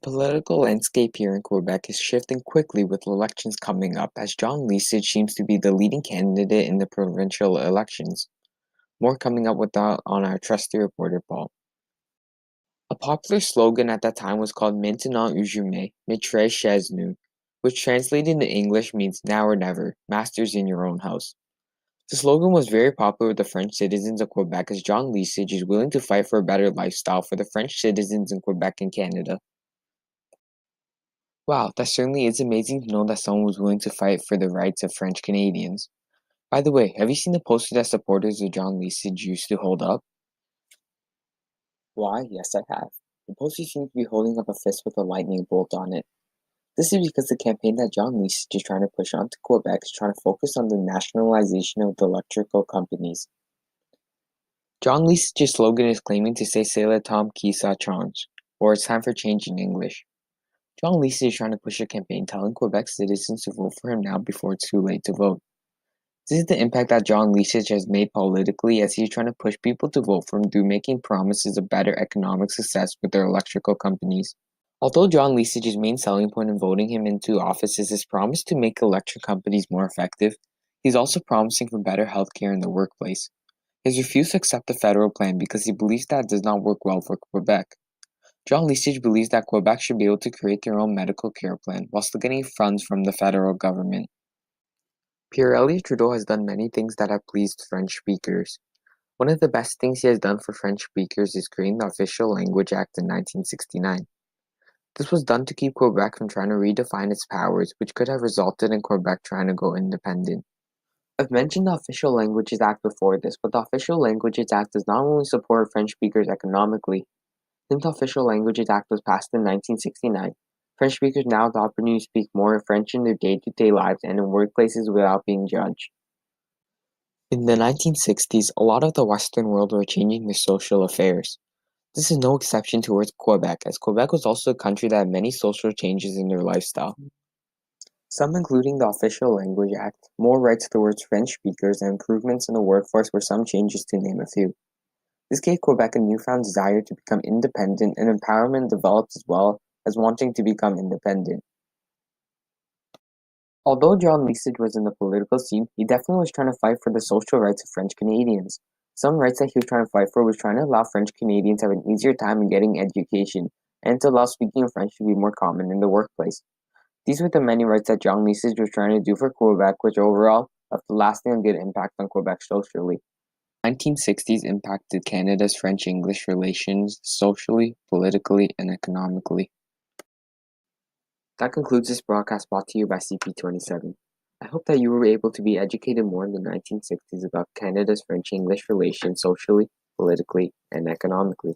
Political landscape here in Quebec is shifting quickly with elections coming up, as John Lesage seems to be the leading candidate in the provincial elections. More coming up with that on our trusty reporter Paul. A popular slogan at that time was called Maintenant ou jamais, Maitre chez nous, which translated into English means now or never, masters in your own house. The slogan was very popular with the French citizens of Quebec, as John Lesage is willing to fight for a better lifestyle for the French citizens in Quebec and Canada. Wow, that certainly is amazing to know that someone was willing to fight for the rights of French Canadians. By the way, have you seen the poster that supporters of John Lesage used to hold up? Why, yes, I have. The poster seems to be holding up a fist with a lightning bolt on it. This is because the campaign that John Lesage is trying to push onto Quebec is trying to focus on the nationalization of the electrical companies. John Lesage's slogan is claiming to say "C'est le temps qui ça change," or "It's time for change" in English. John Lesage is trying to push a campaign telling Quebec citizens to vote for him now before it's too late to vote. This is the impact that John Lesage has made politically, as he's trying to push people to vote for him through making promises of better economic success with their electrical companies. Although John Lesage's main selling point in voting him into office is his promise to make electric companies more effective, he's also promising for better healthcare in the workplace. He has refused to accept the federal plan because he believes that it does not work well for Quebec. John Lesage believes that Quebec should be able to create their own medical care plan while still getting funds from the federal government. Pierre-Elliott Trudeau has done many things that have pleased French speakers. One of the best things he has done for French speakers is creating the Official Language Act in 1969. This was done to keep Quebec from trying to redefine its powers, which could have resulted in Quebec trying to go independent. I've mentioned the Official Languages Act before this, but the Official Languages Act does not only support French speakers economically. Since the Official Languages Act was passed in 1969, French speakers now have the opportunity to speak more French in their day-to-day lives and in workplaces without being judged. In the 1960s, a lot of the Western world were changing their social affairs. This is no exception towards Quebec, as Quebec was also a country that had many social changes in their lifestyle. Some including the Official Language Act, more rights towards French speakers, and improvements in the workforce were some changes to name a few. This gave Quebec a newfound desire to become independent, and empowerment developed as well as wanting to become independent. Although John Lesage was in the political scene, he definitely was trying to fight for the social rights of French Canadians. Some rights that he was trying to fight for was trying to allow French Canadians to have an easier time in getting education, and to allow speaking of French to be more common in the workplace. These were the many rights that John Lesage was trying to do for Quebec, which overall left a lasting and good impact on Quebec socially. 1960s impacted Canada's French-English relations socially, politically, and economically. That concludes this broadcast brought to you by CP27. I hope that you were able to be educated more in the 1960s about Canada's French-English relations socially, politically, and economically.